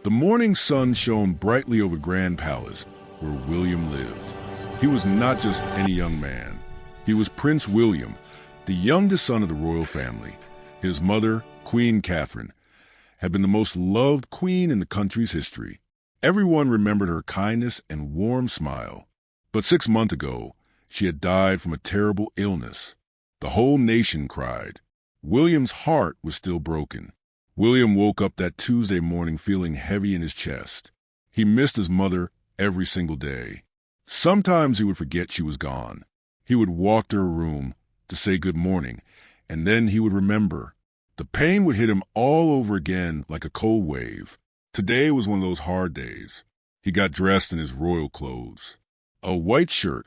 The morning sun shone brightly over Grand Palace, where William lived. He was not just any young man. He was Prince William, the youngest son of the royal family. His mother, Queen Catherine, had been the most loved queen in the country's history. Everyone remembered her kindness and warm smile. But 6 months ago, she had died from a terrible illness. The whole nation cried. William's heart was still broken. William woke up that Tuesday morning feeling heavy in his chest. He missed his mother every single day. Sometimes he would forget she was gone. He would walk to her room to say good morning, and then he would remember. The pain would hit him all over again like a cold wave. Today was one of those hard days. He got dressed in his royal clothes. A white shirt,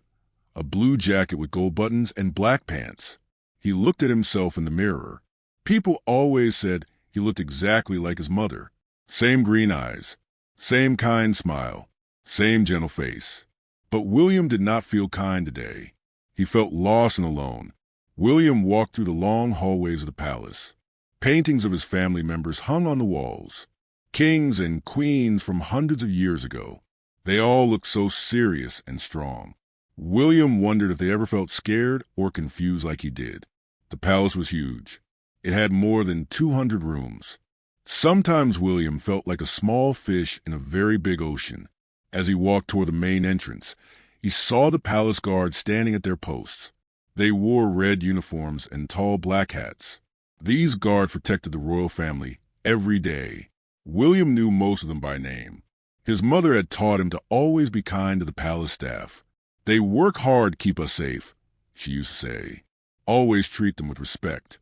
a blue jacket with gold buttons, and black pants. He looked at himself in the mirror. People always said he looked exactly like his mother. Same green eyes, same kind smile, same gentle face. But William did not feel kind today. He felt lost and alone. William walked through the long hallways of the palace. Paintings of his family members hung on the walls. Kings and queens from hundreds of years ago. They all looked so serious and strong. William wondered if they ever felt scared or confused like he did. The palace was huge. It had more than 200 rooms. Sometimes William felt like a small fish in a very big ocean. As he walked toward the main entrance, he saw the palace guards standing at their posts. They wore red uniforms and tall black hats. These guards protected the royal family every day. William knew most of them by name. His mother had taught him to always be kind to the palace staff. "They work hard to keep us safe," she used to say. "Always treat them with respect."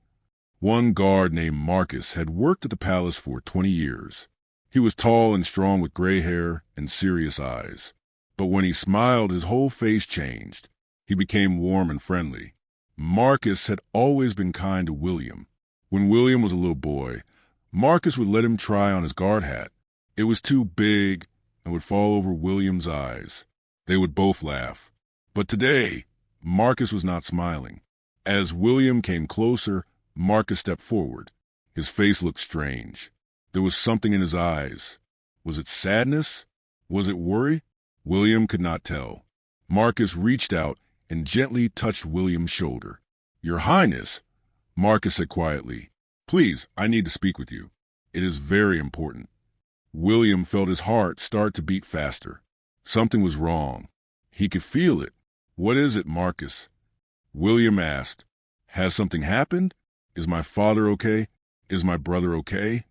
One guard named Marcus had worked at the palace for 20 years. He was tall and strong with gray hair and serious eyes. But when he smiled, his whole face changed. He became warm and friendly. Marcus had always been kind to William. When William was a little boy, Marcus would let him try on his guard hat. It was too big and would fall over William's eyes. They would both laugh. But today, Marcus was not smiling. As William came closer, Marcus stepped forward. His face looked strange. There was something in his eyes. Was it sadness? Was it worry? William could not tell. Marcus reached out and gently touched William's shoulder. "Your Highness," Marcus said quietly, "please, I need to speak with you. It is very important." William felt his heart start to beat faster. Something was wrong. He could feel it. "What is it, Marcus?" William asked. "Has something happened? Is my father okay? Is my brother okay?"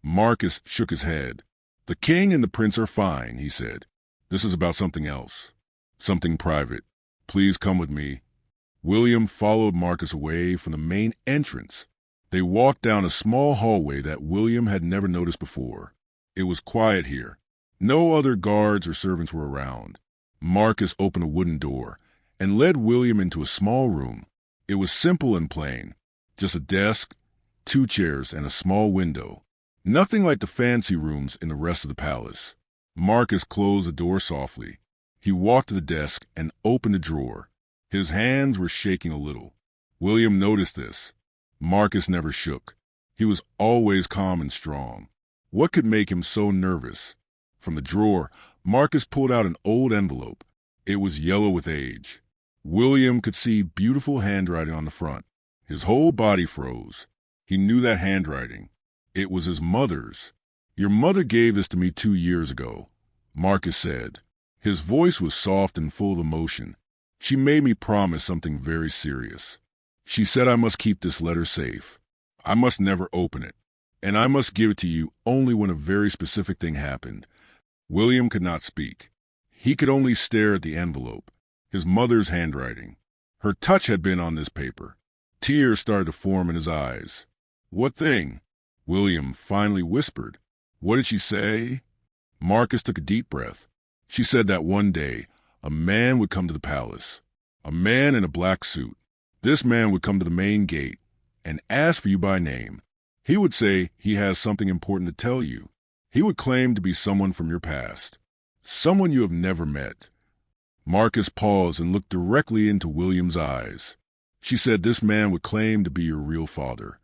Marcus shook his head. "The king and the prince are fine," he said. "This is about something else. Something private. Please come with me." William followed Marcus away from the main entrance. They walked down a small hallway that William had never noticed before. It was quiet here. No other guards or servants were around. Marcus opened a wooden door and led William into a small room. It was simple and plain. Just a desk, 2 chairs, and a small window. Nothing like the fancy rooms in the rest of the palace. Marcus closed the door softly. He walked to the desk and opened a drawer. His hands were shaking a little. William noticed this. Marcus never shook. He was always calm and strong. What could make him so nervous? From the drawer, Marcus pulled out an old envelope. It was yellow with age. William could see beautiful handwriting on the front. His whole body froze. He knew that handwriting. It was his mother's. "Your mother gave this to me 2 years ago," Marcus said. His voice was soft and full of emotion. "She made me promise something very serious. She said I must keep this letter safe. I must never open it. And I must give it to you only when a very specific thing happened." William could not speak. He could only stare at the envelope. His mother's handwriting. Her touch had been on this paper. Tears started to form in his eyes. "What thing?" William finally whispered. "What did she say?" Marcus took a deep breath. "She said that one day a man would come to the palace. A man in a black suit. This man would come to the main gate and ask for you by name. He would say he has something important to tell you. He would claim to be someone from your past. Someone you have never met." Marcus paused and looked directly into William's eyes. "She said this man would claim to be your real father."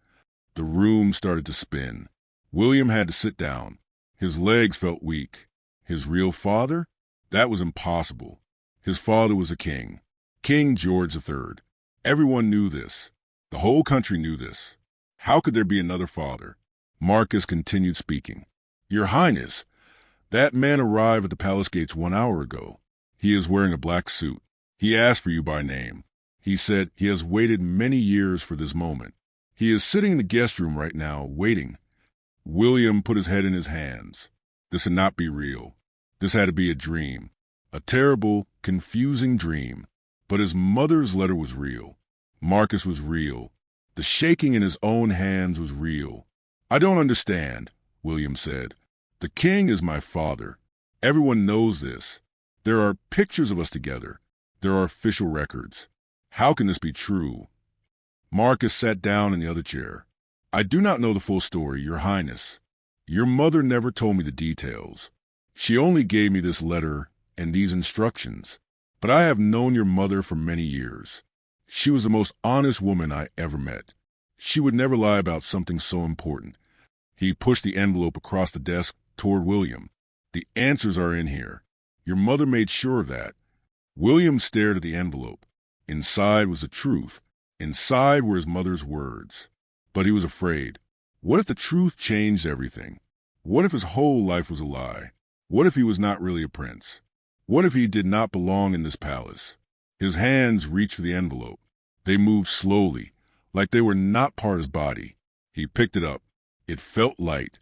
The room started to spin. William had to sit down. His legs felt weak. His real father? That was impossible. His father was a king. King George III. Everyone knew this. The whole country knew this. How could there be another father? Marcus continued speaking. Your Highness, that man arrived at the palace gates 1 hour ago. He is wearing a black suit. He asked for you by name. He said he has waited many years for this moment. He is sitting in the guest room right now, waiting. William put his head in his hands. This could not be real. This had to be a dream. A terrible, confusing dream. But his mother's letter was real. Marcus was real. The shaking in his own hands was real. I don't understand, William said. The king is my father. Everyone knows this. There are pictures of us together. There are official records. How can this be true? Marcus sat down in the other chair. I do not know the full story, Your Highness. Your mother never told me the details. She only gave me this letter and these instructions. But I have known your mother for many years. She was the most honest woman I ever met. She would never lie about something so important. He pushed the envelope across the desk toward William. The answers are in here. Your mother made sure of that. William stared at the envelope. Inside was the truth. Inside were his mother's words. But he was afraid. What if the truth changed everything? What if his whole life was a lie? What if he was not really a prince? What if he did not belong in this palace? His hands reached for the envelope. They moved slowly, like they were not part of his body. He picked it up. It felt light,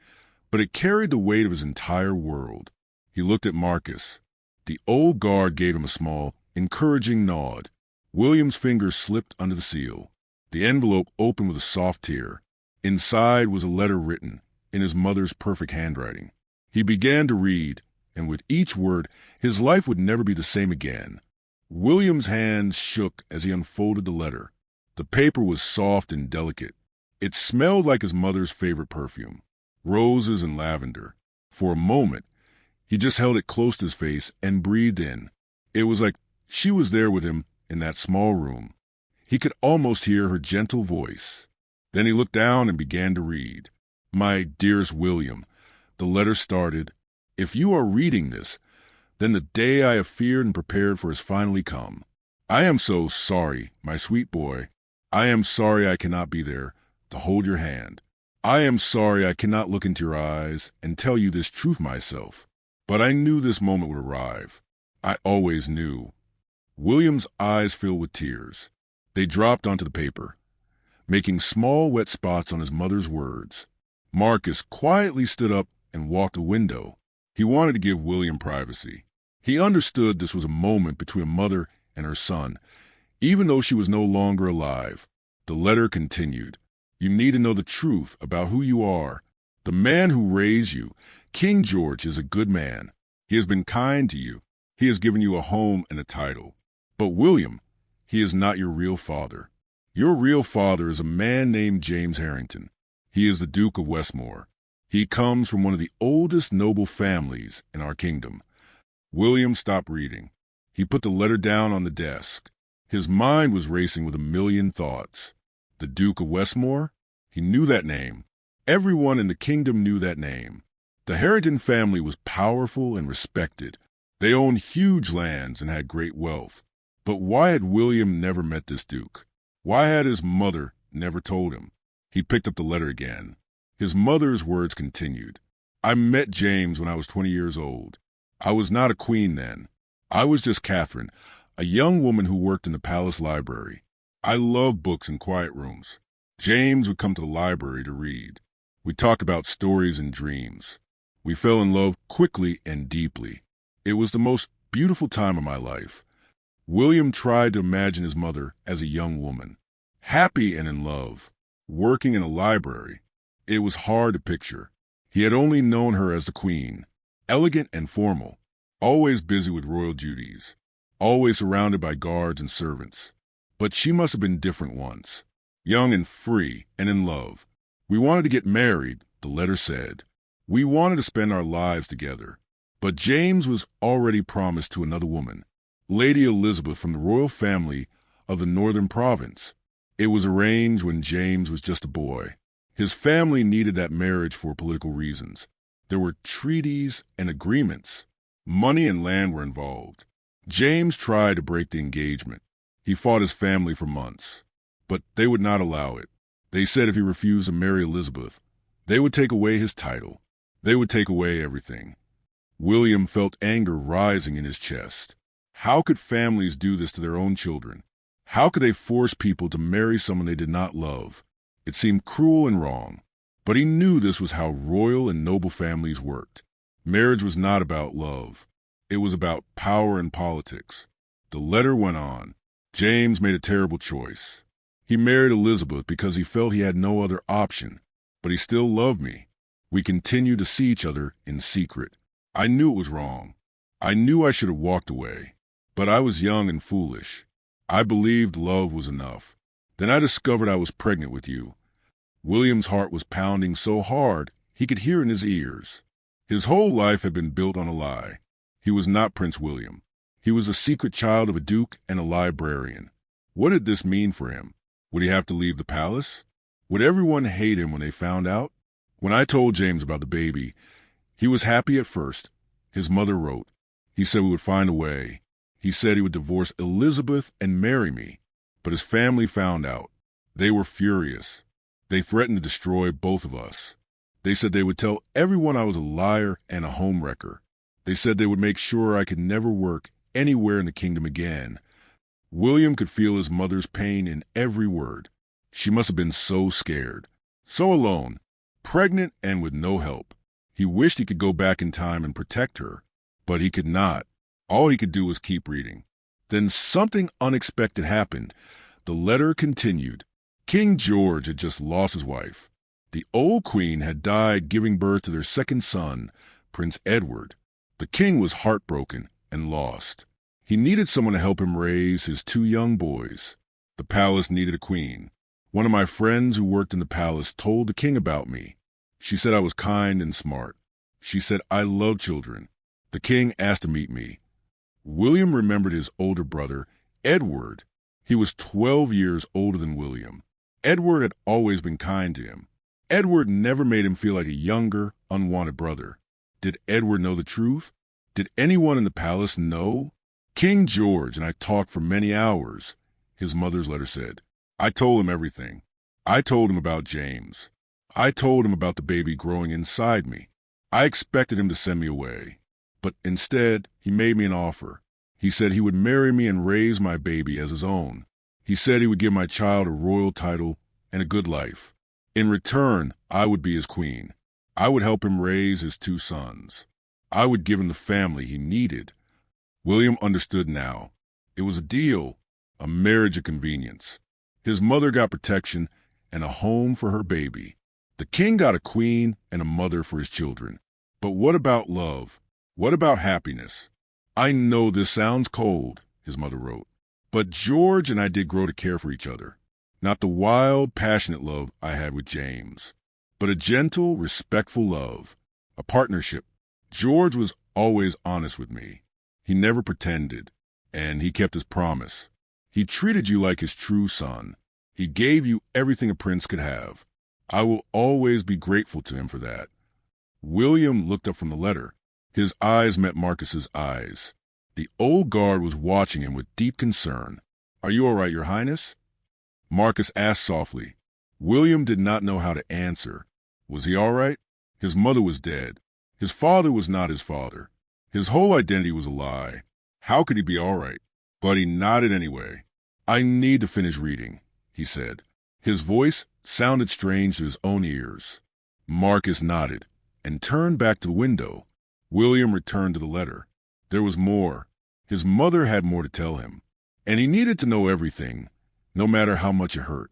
but it carried the weight of his entire world. He looked at Marcus. The old guard gave him a small, encouraging nod. William's fingers slipped under the seal. The envelope opened with a soft tear. Inside was a letter written, in his mother's perfect handwriting. He began to read, and with each word, his life would never be the same again. William's hands shook as he unfolded the letter. The paper was soft and delicate. It smelled like his mother's favorite perfume, roses and lavender. For a moment, he just held it close to his face and breathed in. It was like she was there with him in that small room. He could almost hear her gentle voice. Then he looked down and began to read. My dearest William, the letter started, if you are reading this, then the day I have feared and prepared for has finally come. I am so sorry, my sweet boy. I am sorry I cannot be there to hold your hand. I am sorry I cannot look into your eyes and tell you this truth myself. But I knew this moment would arrive. I always knew. William's eyes filled with tears. They dropped onto the paper, making small wet spots on his mother's words. Marcus quietly stood up and walked to the window. He wanted to give William privacy. He understood this was a moment between a mother and her son, even though she was no longer alive. The letter continued. You need to know the truth about who you are. The man who raised you, King George, is a good man. He has been kind to you. He has given you a home and a title. But William, he is not your real father. Your real father is a man named James Harrington. He is the Duke of Westmore. He comes from one of the oldest noble families in our kingdom. William stopped reading. He put the letter down on the desk. His mind was racing with a million thoughts. The Duke of Westmore? He knew that name. Everyone in the kingdom knew that name. The Harrington family was powerful and respected. They owned huge lands and had great wealth. But why had William never met this duke? Why had his mother never told him? He picked up the letter again. His mother's words continued. I met James when I was 20 years old. I was not a queen then. I was just Catherine, a young woman who worked in the palace library. I loved books and quiet rooms. James would come to the library to read. We talked about stories and dreams. We fell in love quickly and deeply. It was the most beautiful time of my life. William tried to imagine his mother as a young woman, happy and in love, working in a library. It was hard to picture. He had only known her as the queen, elegant and formal, always busy with royal duties, always surrounded by guards and servants. But she must have been different once, young and free and in love. We wanted to get married, the letter said. We wanted to spend our lives together. But James was already promised to another woman, Lady Elizabeth from the royal family of the northern province. It was arranged when James was just a boy. His family needed that marriage for political reasons. There were treaties and agreements. Money and land were involved. James tried to break the engagement. He fought his family for months, but they would not allow it. They said if he refused to marry Elizabeth, they would take away his title. They would take away everything. William felt anger rising in his chest. How could families do this to their own children? How could they force people to marry someone they did not love? It seemed cruel and wrong. But he knew this was how royal and noble families worked. Marriage was not about love. It was about power and politics. The letter went on. James made a terrible choice. He married Elizabeth because he felt he had no other option, but he still loved me. We continued to see each other in secret. I knew it was wrong. I knew I should have walked away, but I was young and foolish. I believed love was enough. Then I discovered I was pregnant with you. William's heart was pounding so hard he could hear in his ears. His whole life had been built on a lie. He was not Prince William. He was a secret child of a duke and a librarian. What did this mean for him? Would he have to leave the palace? Would everyone hate him when they found out? When I told James about the baby, he was happy at first. His mother wrote. He said we would find a way. He said he would divorce Elizabeth and marry me. But his family found out. They were furious. They threatened to destroy both of us. They said they would tell everyone I was a liar and a homewrecker. They said they would make sure I could never work anywhere in the kingdom again. William could feel his mother's pain in every word. She must have been so scared, so alone, pregnant and with no help. He wished he could go back in time and protect her, but he could not. All he could do was keep reading. Then something unexpected happened. The letter continued. King George had just lost his wife. The old queen had died giving birth to their second son, Prince Edward. The king was heartbroken and lost. He needed someone to help him raise his two young boys. The palace needed a queen. One of my friends who worked in the palace told the king about me. She said I was kind and smart. She said I love children. The king asked to meet me. William remembered his older brother, Edward. He was 12 years older than William. Edward had always been kind to him. Edward never made him feel like a younger, unwanted brother. Did Edward know the truth? Did anyone in the palace know? King George and I talked for many hours, his mother's letter said. I told him everything. I told him about James. I told him about the baby growing inside me. I expected him to send me away. But instead, he made me an offer. He said he would marry me and raise my baby as his own. He said he would give my child a royal title and a good life. In return, I would be his queen. I would help him raise his two sons. I would give him the family he needed. William understood now. It was a deal, a marriage of convenience. His mother got protection and a home for her baby. The king got a queen and a mother for his children. But what about love? What about happiness? I know this sounds cold, his mother wrote. But George and I did grow to care for each other. Not the wild, passionate love I had with James, but a gentle, respectful love, a partnership. George was always honest with me. He never pretended, and he kept his promise. He treated you like his true son. He gave you everything a prince could have. I will always be grateful to him for that. William looked up from the letter. His eyes met Marcus's eyes. The old guard was watching him with deep concern. Are you all right, Your Highness? Marcus asked softly. William did not know how to answer. Was he all right? His mother was dead. His father was not his father. His whole identity was a lie. How could he be all right? But he nodded anyway. I need to finish reading, he said. His voice sounded strange to his own ears. Marcus nodded and turned back to the window. William returned to the letter. There was more. His mother had more to tell him, and he needed to know everything, no matter how much it hurt.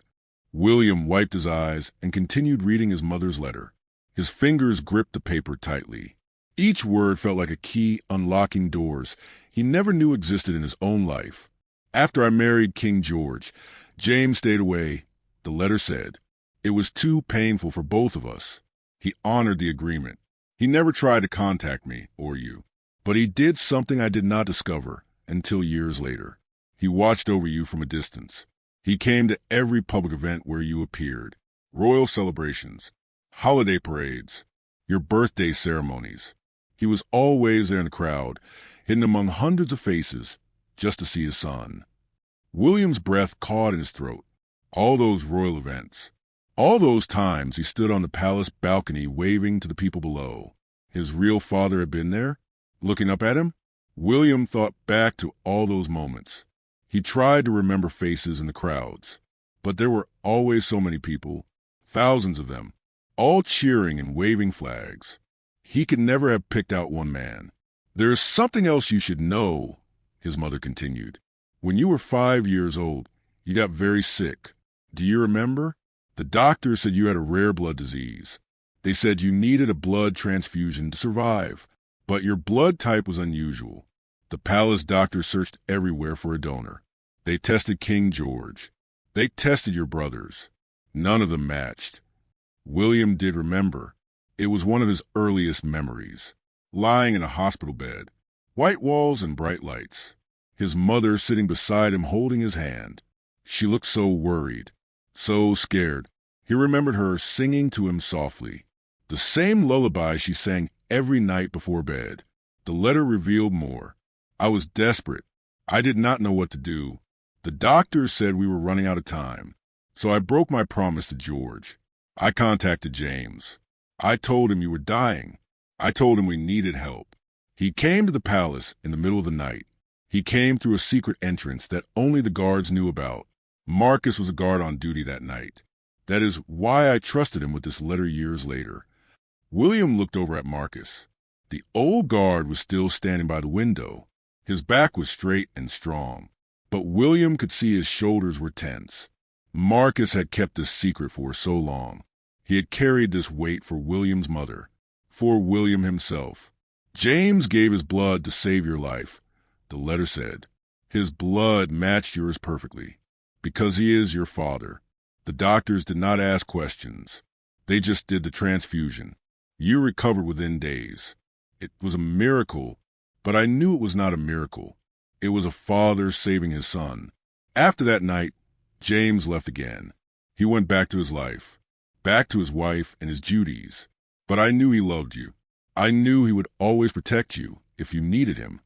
William wiped his eyes and continued reading his mother's letter. His fingers gripped the paper tightly. Each word felt like a key unlocking doors he never knew existed in his own life. After I married King George, James stayed away, the letter said. It was too painful for both of us. He honored the agreement. He never tried to contact me or you. But he did something I did not discover until years later. He watched over you from a distance. He came to every public event where you appeared, royal celebrations, holiday parades. your birthday ceremonies. He was always there in the crowd, hidden among hundreds of faces, just to see his son. William's breath caught in his throat. All those royal events. All those times he stood on the palace balcony waving to the people below. His real father had been there, looking up at him. William thought back to all those moments. He tried to remember faces in the crowds, but there were always so many people, thousands of them, all cheering and waving flags. He could never have picked out one man. "There is something else you should know," his mother continued. "When you were 5 years old, you got very sick. Do you remember? The doctor said you had a rare blood disease. They said you needed a blood transfusion to survive, but your blood type was unusual. The palace doctors searched everywhere for a donor. They tested King George. They tested your brothers. None of them matched." William did remember. It was one of his earliest memories. Lying in a hospital bed, white walls and bright lights. His mother sitting beside him holding his hand. She looked so worried, so scared. He remembered her singing to him softly, the same lullaby she sang every night before bed. The letter revealed more. "I was desperate. I did not know what to do. The doctors said we were running out of time. So I broke my promise to George. I contacted James. I told him you were dying. I told him we needed help. He came to the palace in the middle of the night. He came through a secret entrance that only the guards knew about. Marcus was a guard on duty that night. That is why I trusted him with this letter years later." William looked over at Marcus. The old guard was still standing by the window. His back was straight and strong, but William could see his shoulders were tense. Marcus had kept this secret for so long. He had carried this weight for William's mother, for William himself. "James gave his blood to save your life," the letter said. "His blood matched yours perfectly, because he is your father. The doctors did not ask questions. They just did the transfusion. You recovered within days. It was a miracle, but I knew it was not a miracle. It was a father saving his son." After that night, James left again. He went back to his life, back to his wife and his duties. But I knew he loved you. I knew he would always protect you if you needed him.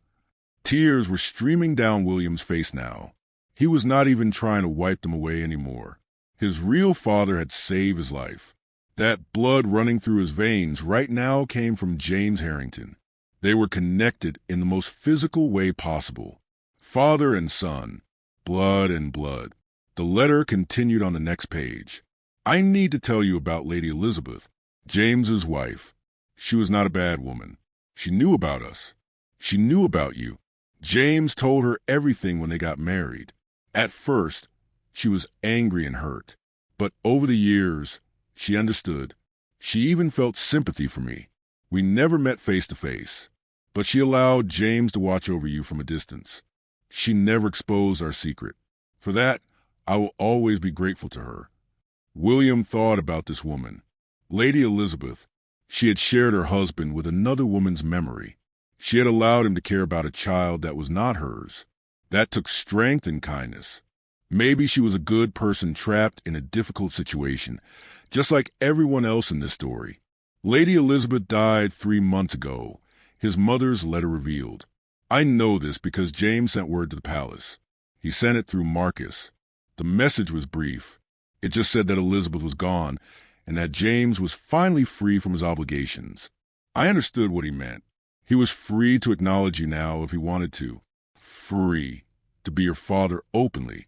Tears were streaming down William's face now. He was not even trying to wipe them away anymore. His real father had saved his life. That blood running through his veins right now came from James Harrington. They were connected in the most physical way possible. Father and son, blood and blood. The letter continued on the next page. "I need to tell you about Lady Elizabeth, James's wife. She was not a bad woman. She knew about us. She knew about you. James told her everything when they got married. At first, she was angry and hurt. But over the years, she understood. She even felt sympathy for me. We never met face to face, but she allowed James to watch over you from a distance. She never exposed our secret. For that, I will always be grateful to her." William thought about this woman, Lady Elizabeth. She had shared her husband with another woman's memory. She had allowed him to care about a child that was not hers. That took strength and kindness. Maybe she was a good person trapped in a difficult situation, just like everyone else in this story. Lady Elizabeth died 3 months ago, his mother's letter revealed. I know this because James sent word to the palace. He sent it through Marcus. The message was brief. It just said that Elizabeth was gone and that James was finally free from his obligations. I understood what he meant. He was free to acknowledge you now if he wanted to. Free to be your father openly.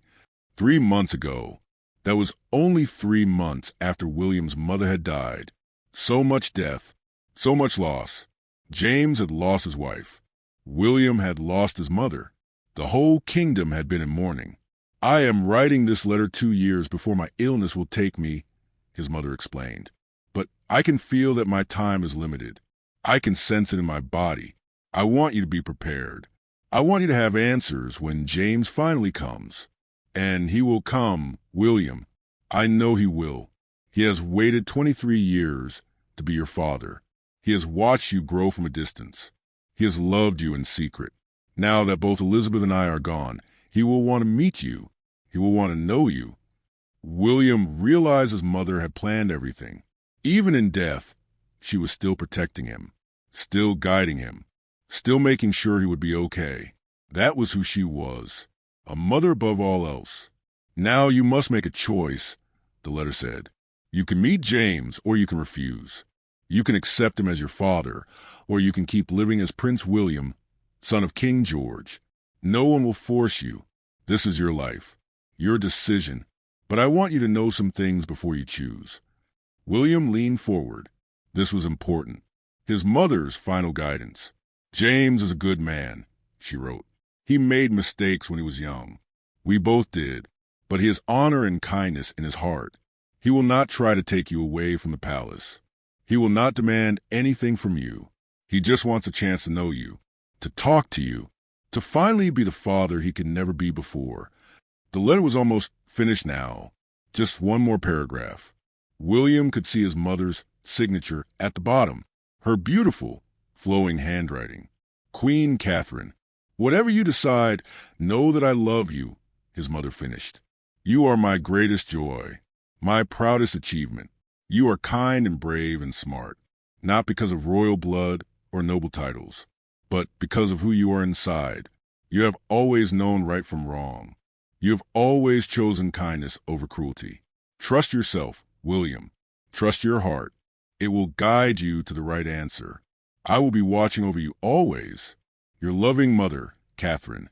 3 months ago. That was only 3 months after William's mother had died. So much death, so much loss. James had lost his wife. William had lost his mother. The whole kingdom had been in mourning. "I am writing this letter 2 years before my illness will take me," his mother explained. "But I can feel that my time is limited. I can sense it in my body. I want you to be prepared. I want you to have answers when James finally comes. And he will come, William. I know he will. He has waited 23 years to be your father. He has watched you grow from a distance. He has loved you in secret. Now that both Elizabeth and I are gone, he will want to meet you. He will want to know you." William realized his mother had planned everything. Even in death, she was still protecting him, still guiding him, still making sure he would be okay. That was who she was, a mother above all else. Now you must make a choice, the letter said. You can meet James, or you can refuse. You can accept him as your father, or you can keep living as Prince William, son of King George. No one will force you. This is your life, your decision. But I want you to know some things before you choose. William leaned forward. This was important. His mother's final guidance. James is a good man, she wrote. He made mistakes when he was young. We both did, but he has honor and kindness in his heart. He will not try to take you away from the palace. He will not demand anything from you. He just wants a chance to know you, to talk to you, to finally be the father he could never be before. The letter was almost finished now. Just one more paragraph. William could see his mother's signature at the bottom, her beautiful, flowing handwriting. Queen Catherine. Whatever you decide, know that I love you, his mother finished. You are my greatest joy, my proudest achievement. You are kind and brave and smart, not because of royal blood or noble titles, but because of who you are inside. You have always known right from wrong. You have always chosen kindness over cruelty. Trust yourself, William. Trust your heart. It will guide you to the right answer. I will be watching over you always. Your loving mother, Catherine.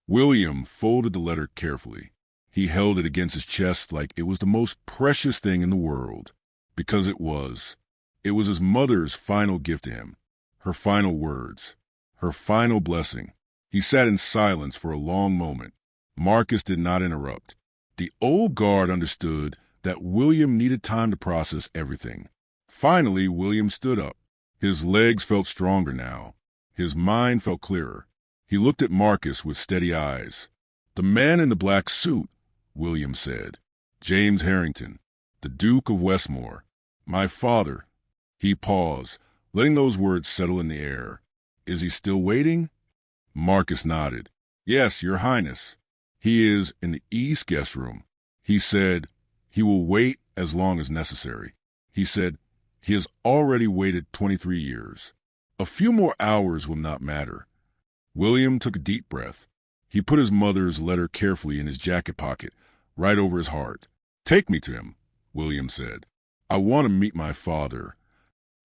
William folded the letter carefully. He held it against his chest like it was the most precious thing in the world. Because it was. It was his mother's final gift to him. Her final words. Her final blessing. He sat in silence for a long moment. Marcus did not interrupt. The old guard understood that William needed time to process everything. Finally, William stood up. His legs felt stronger now. His mind felt clearer. He looked at Marcus with steady eyes. The man in the black suit, William said. James Harrington, the Duke of Westmore. My father. He paused, letting those words settle in the air. Is he still waiting? Marcus nodded. Yes, Your Highness. He is in the East guest room. He said he will wait as long as necessary. He said he has already waited 23 years. A few more hours will not matter. William took a deep breath. He put his mother's letter carefully in his jacket pocket, right over his heart. Take me to him, William said. I want to meet my father.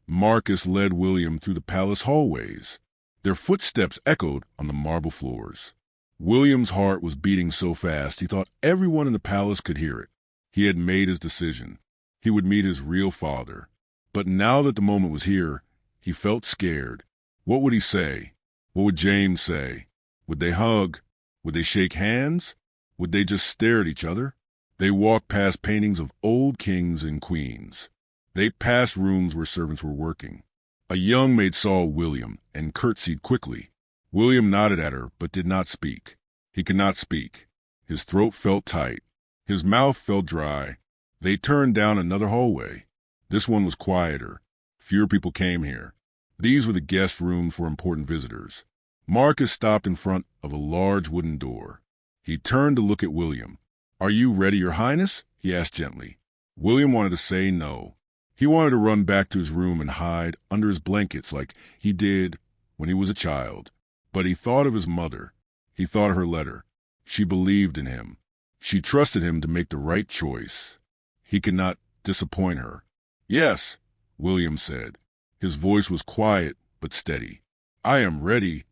Marcus led William through the palace hallways. Their footsteps echoed on the marble floors. William's heart was beating so fast he thought everyone in the palace could hear it. He had made his decision. He would meet his real father. But now that the moment was here, he felt scared. What would he say? What would James say? Would they hug? Would they shake hands? Would they just stare at each other? They walked past paintings of old kings and queens. They passed rooms where servants were working. A young maid saw William and curtsied quickly. William nodded at her but did not speak. He could not speak. His throat felt tight. His mouth felt dry. They turned down another hallway. This one was quieter. Fewer people came here. These were the guest rooms for important visitors. Marcus stopped in front of a large wooden door. He turned to look at William. Are you ready, Your Highness? He asked gently. William wanted to say no. He wanted to run back to his room and hide under his blankets like he did when he was a child. But he thought of his mother. He thought of her letter. She believed in him. She trusted him to make the right choice. He could not disappoint her. Yes, William said. His voice was quiet but steady. I am ready.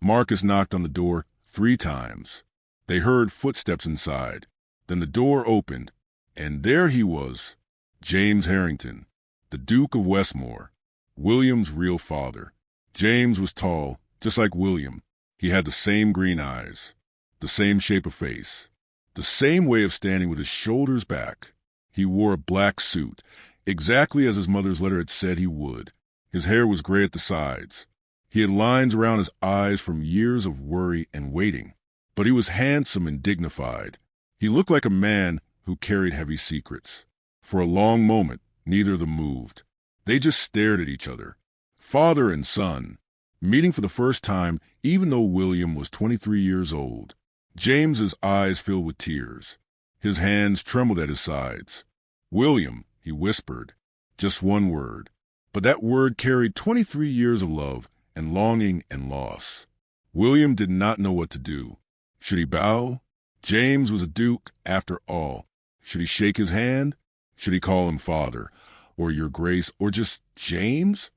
Marcus knocked on the door 3 times. They heard footsteps inside. Then the door opened, and there he was, James Harrington, the Duke of Westmore, William's real father. James was tall, just like William. He had the same green eyes, the same shape of face, the same way of standing with his shoulders back. He wore a black suit, exactly as his mother's letter had said he would. His hair was gray at the sides. He had lines around his eyes from years of worry and waiting. But he was handsome and dignified. He looked like a man who carried heavy secrets. For a long moment, neither of them moved. They just stared at each other. Father and son, meeting for the first time, even though William was 23 years old. James's eyes filled with tears. His hands trembled at his sides. William, he whispered. Just one word. but that word carried 23 years of love and longing and loss. William did not know what to do. Should he bow? James was a duke, after all. Should he shake his hand? Should he call him father, or your grace, or just James?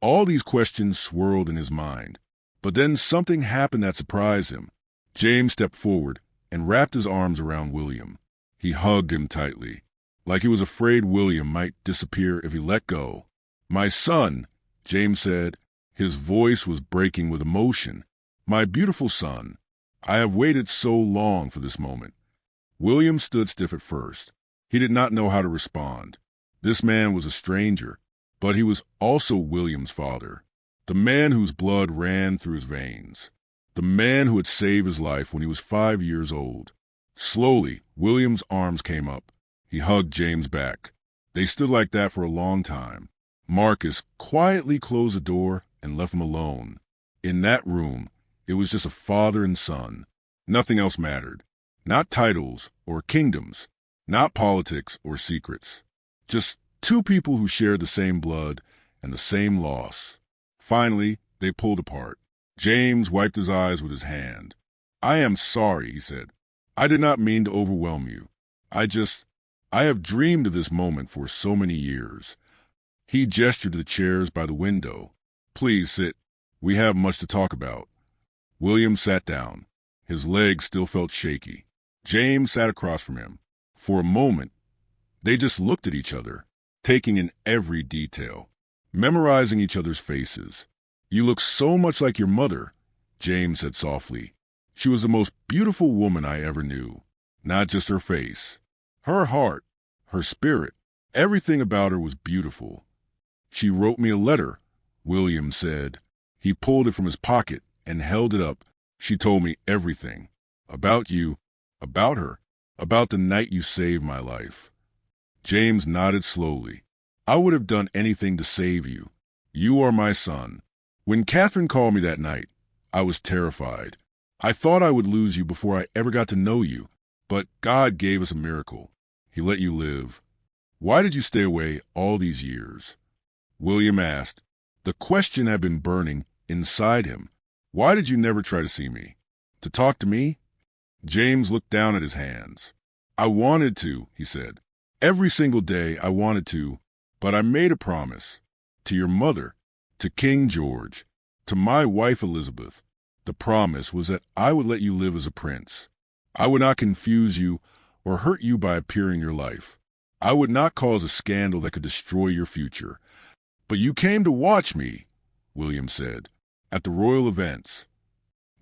All these questions swirled in his mind. But then something happened that surprised him. James stepped forward and wrapped his arms around William. He hugged him tightly, like he was afraid William might disappear if he let go. "My son," James said. His voice was breaking with emotion. "My beautiful son, I have waited so long for this moment." William stood stiff at first. He did not know how to respond. This man was a stranger, but he was also William's father, the man whose blood ran through his veins, the man who had saved his life when he was 5 years old. Slowly, William's arms came up. He hugged James back. They stood like that for a long time. Marcus quietly closed the door and left him alone. In that room, it was just a father and son. Nothing else mattered. Not titles or kingdoms, not politics or secrets. Just two people who shared the same blood and the same loss. Finally, they pulled apart. James wiped his eyes with his hand. "I am sorry," he said. "I did not mean to overwhelm you. I have dreamed of this moment for so many years." He gestured to the chairs by the window. "Please sit. We have much to talk about." William sat down. His legs still felt shaky. James sat across from him. For a moment, they just looked at each other, taking in every detail, memorizing each other's faces. "You look so much like your mother," James said softly. "She was the most beautiful woman I ever knew. Not just her face. Her heart, her spirit, everything about her was beautiful." "She wrote me a letter," William said. He pulled it from his pocket and held it up. "She told me everything. About you, about her, about the night you saved my life." James nodded slowly. "I would have done anything to save you. You are my son. When Catherine called me that night, I was terrified. I thought I would lose you before I ever got to know you, but God gave us a miracle. He let you live. Why did you stay away all these years?" William asked. The question had been burning inside him. "Why did you never try to see me? To talk to me?" James looked down at his hands. "I wanted to," he said. "Every single day I wanted to, but I made a promise. To your mother, to King George, to my wife Elizabeth. The promise was that I would let you live as a prince. I would not confuse you or hurt you by appearing in your life. I would not cause a scandal that could destroy your future. But you came to watch me," William said, "at the royal events."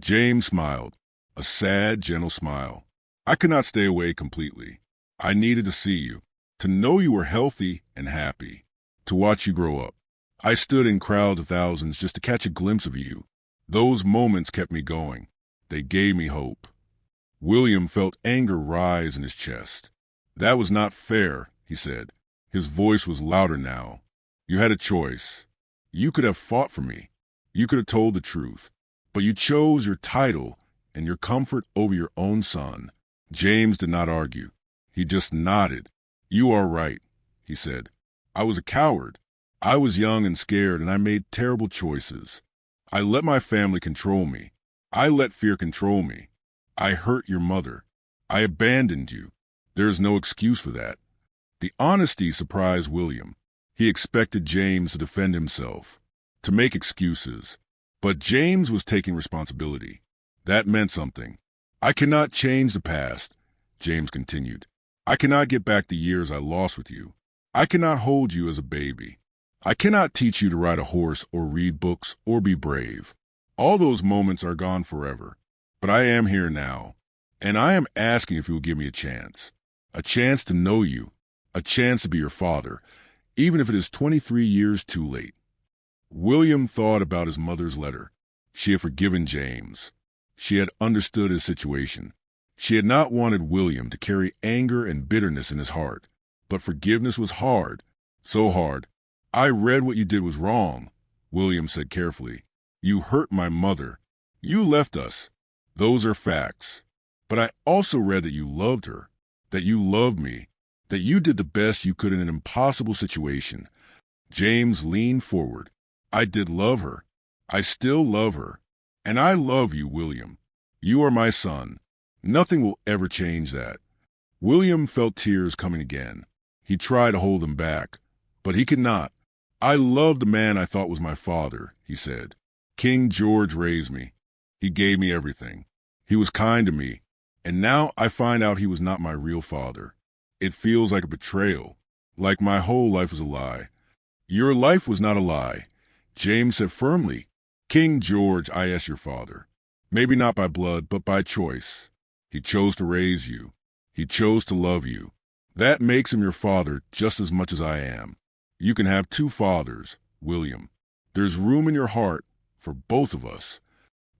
James smiled, a sad, gentle smile. "I could not stay away completely. I needed to see you, to know you were healthy and happy, to watch you grow up. I stood in crowds of thousands just to catch a glimpse of you. Those moments kept me going. They gave me hope." William felt anger rise in his chest. "That was not fair," he said. His voice was louder now. "You had a choice. You could have fought for me. You could have told the truth. But you chose your title and your comfort over your own son." James did not argue. He just nodded. "You are right," he said. "I was a coward. I was young and scared, and I made terrible choices. I let my family control me. I let fear control me. I hurt your mother. I abandoned you. There is no excuse for that." The honesty surprised William. He expected James to defend himself, to make excuses. But James was taking responsibility. That meant something. "I cannot change the past," James continued. "I cannot get back the years I lost with you. I cannot hold you as a baby. I cannot teach you to ride a horse or read books or be brave. All those moments are gone forever. But I am here now, and I am asking if you will give me a chance to know you, a chance to be your father, even if it is 23 years too late." William thought about his mother's letter. She had forgiven James. She had understood his situation. She had not wanted William to carry anger and bitterness in his heart. But forgiveness was hard, so hard. "I read what you did was wrong," William said carefully. "You hurt my mother. You left us. Those are facts. But I also read that you loved her, that you loved me, that you did the best you could in an impossible situation. James leaned forward. I did love her. I still love her. And I love you, William. You are my son. Nothing will ever change that. William felt tears coming again. He tried to hold them back, but he could not. I loved the man I thought was my father, he said. King George raised me. He gave me everything. He was kind to me. And now I find out he was not my real father. It feels like a betrayal, like my whole life was a lie. Your life was not a lie, James said firmly. King George, I asked your father. Maybe not by blood, but by choice. He chose to raise you. He chose to love you. That makes him your father just as much as I am. You can have two fathers, William. There's room in your heart for both of us.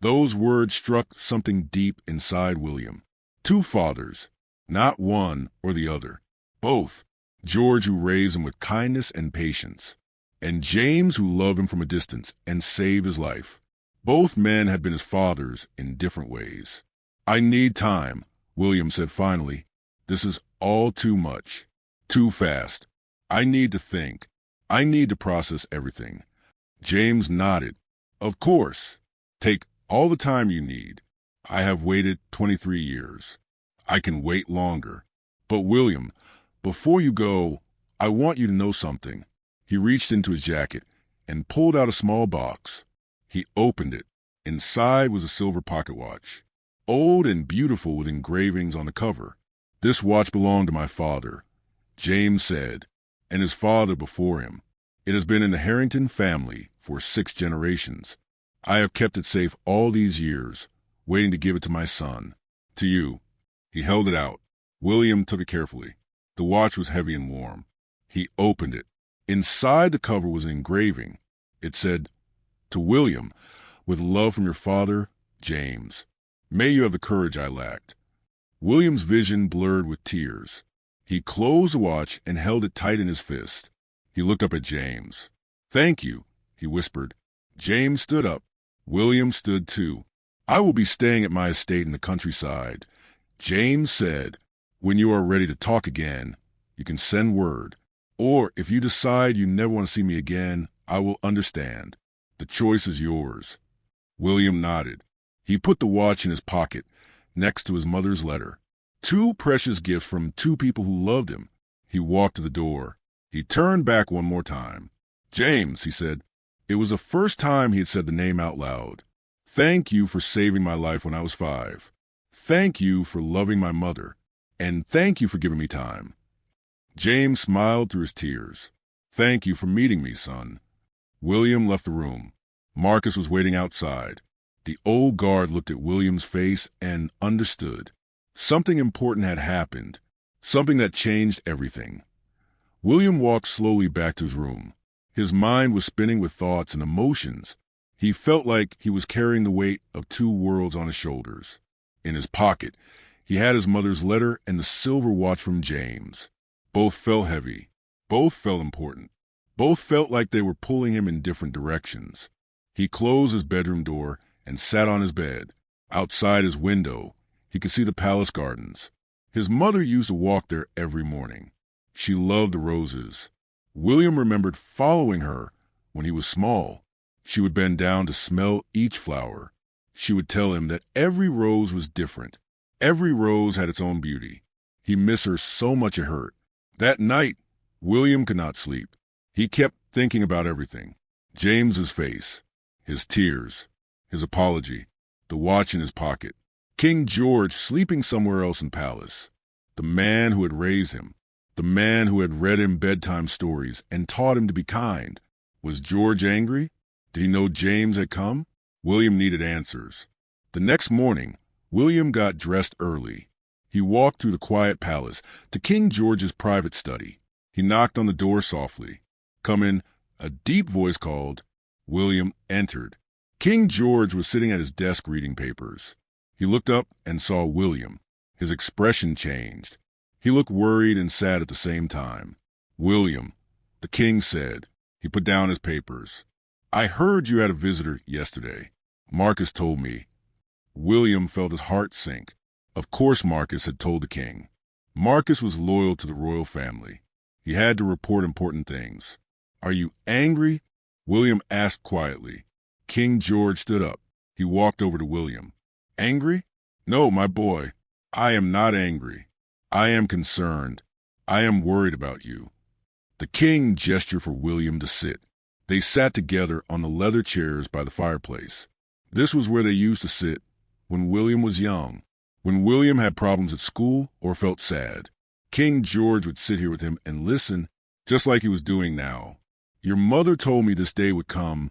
Those words struck something deep inside William. Two fathers, not one or the other. Both. George, who raised him with kindness and patience, and James, who loved him from a distance and saved his life. Both men had been his fathers in different ways. I need time, William said finally. This is all too much. Too fast. I need to think. I need to process everything. James nodded. Of course. Take all the time you need. I have waited 23 years. I can wait longer. But William, before you go, I want you to know something. He reached into his jacket and pulled out a small box. He opened it. Inside was a silver pocket watch, old and beautiful with engravings on the cover. This watch belonged to my father, James said, and his father before him. It has been in the Harrington family for 6 generations. I have kept it safe all these years, waiting to give it to my son. To you. He held it out. William took it carefully. The watch was heavy and warm. He opened it. Inside the cover was an engraving. It said, To William, with love from your father, James. May you have the courage I lacked. William's vision blurred with tears. He closed the watch and held it tight in his fist. He looked up at James. Thank you, he whispered. James stood up. William stood too. I will be staying at my estate in the countryside. James said, When you are ready to talk again, you can send word. Or if you decide you never want to see me again, I will understand. The choice is yours. William nodded. He put the watch in his pocket, next to his mother's letter. 2 precious gifts from 2 people who loved him. He walked to the door. He turned back one more time. James, he said. It was the first time he had said the name out loud. Thank you for saving my life when I was 5. Thank you for loving my mother. And thank you for giving me time. James smiled through his tears. Thank you for meeting me, son. William left the room. Marcus was waiting outside. The old guard looked at William's face and understood. Something important had happened, something that changed everything. William walked slowly back to his room. His mind was spinning with thoughts and emotions. He felt like he was carrying the weight of 2 worlds on his shoulders. In his pocket, he had his mother's letter and the silver watch from James. Both felt heavy. Both felt important. Both felt like they were pulling him in different directions. He closed his bedroom door and sat on his bed. Outside his window, he could see the palace gardens. His mother used to walk there every morning. She loved the roses. William remembered following her when he was small. She would bend down to smell each flower. She would tell him that every rose was different. Every rose had its own beauty. He missed her so much it hurt. That night, William could not sleep. He kept thinking about everything. James's face, his tears, his apology, the watch in his pocket, King George sleeping somewhere else in palace, the man who had raised him, the man who had read him bedtime stories and taught him to be kind. Was George angry? Did he know James had come? William needed answers. The next morning, William got dressed early. He walked through the quiet palace to King George's private study. He knocked on the door softly. Come in, a deep voice called. William entered. King George was sitting at his desk reading papers. He looked up and saw William. His expression changed. He looked worried and sad at the same time. William, the king said. He put down his papers. I heard you had a visitor yesterday. Marcus told me. William felt his heart sink. Of course Marcus had told the king. Marcus was loyal to the royal family. He had to report important things. Are you angry? William asked quietly. King George stood up. He walked over to William. Angry? No, my boy. I am not angry. I am concerned. I am worried about you. The king gestured for William to sit. They sat together on the leather chairs by the fireplace. This was where they used to sit when William was young, when William had problems at school or felt sad. King George would sit here with him and listen, just like he was doing now. Your mother told me this day would come,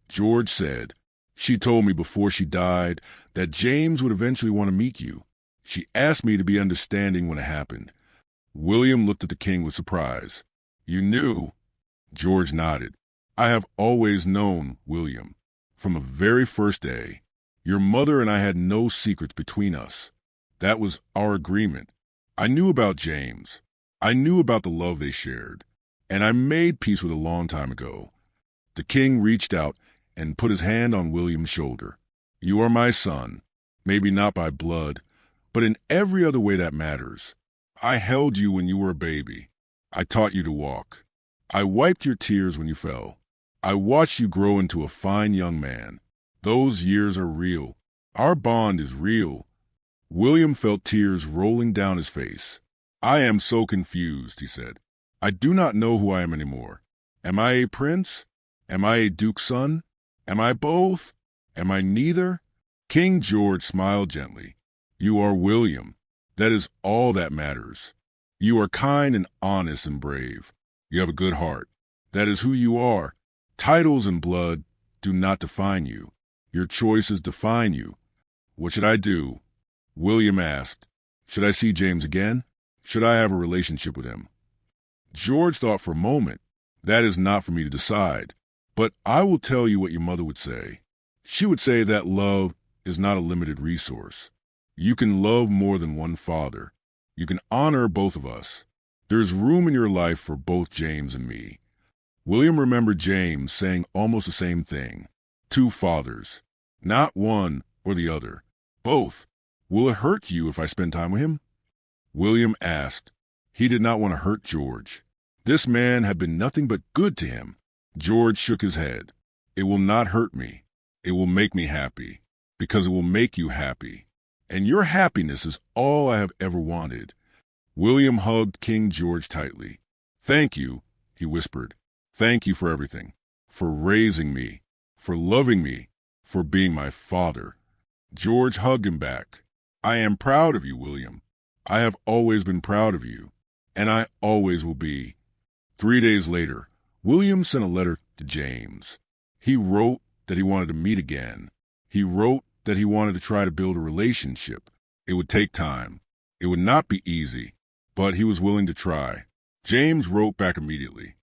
George said. She told me before she died that James would eventually want to meet you. She asked me to be understanding when it happened. William looked at the king with surprise. You knew? George nodded. I have always known, William. From the very first day. Your mother and I had no secrets between us. That was our agreement. I knew about James. I knew about the love they shared. And I made peace with it a long time ago. The king reached out and put his hand on William's shoulder. You are my son, maybe not by blood, but in every other way that matters. I held you when you were a baby. I taught you to walk. I wiped your tears when you fell. I watched you grow into a fine young man. Those years are real. Our bond is real. William felt tears rolling down his face. I am so confused, he said. I do not know who I am anymore. Am I a prince? Am I a duke's son? Am I both? Am I neither? King George smiled gently. You are William. That is all that matters. You are kind and honest and brave. You have a good heart. That is who you are. Titles and blood do not define you. Your choices define you. What should I do? William asked. Should I see James again? Should I have a relationship with him? George thought for a moment. That is not for me to decide. But I will tell you what your mother would say. She would say that love is not a limited resource. You can love more than one father. You can honor both of us. There is room in your life for both James and me. William remembered James saying almost the same thing. Two fathers. Not one or the other. Both. Will it hurt you if I spend time with him? William asked. He did not want to hurt George. This man had been nothing but good to him. George shook his head. It will not hurt me. It will make me happy, because it will make you happy. And your happiness is all I have ever wanted. William hugged King George tightly. Thank you, he whispered. Thank you for everything, for raising me, for loving me, for being my father. George hugged him back. I am proud of you, William. I have always been proud of you, and I always will be. 3 days later, William sent a letter to James. He wrote that he wanted to meet again. He wrote that he wanted to try to build a relationship. It would take time. It would not be easy, but he was willing to try. James wrote back immediately.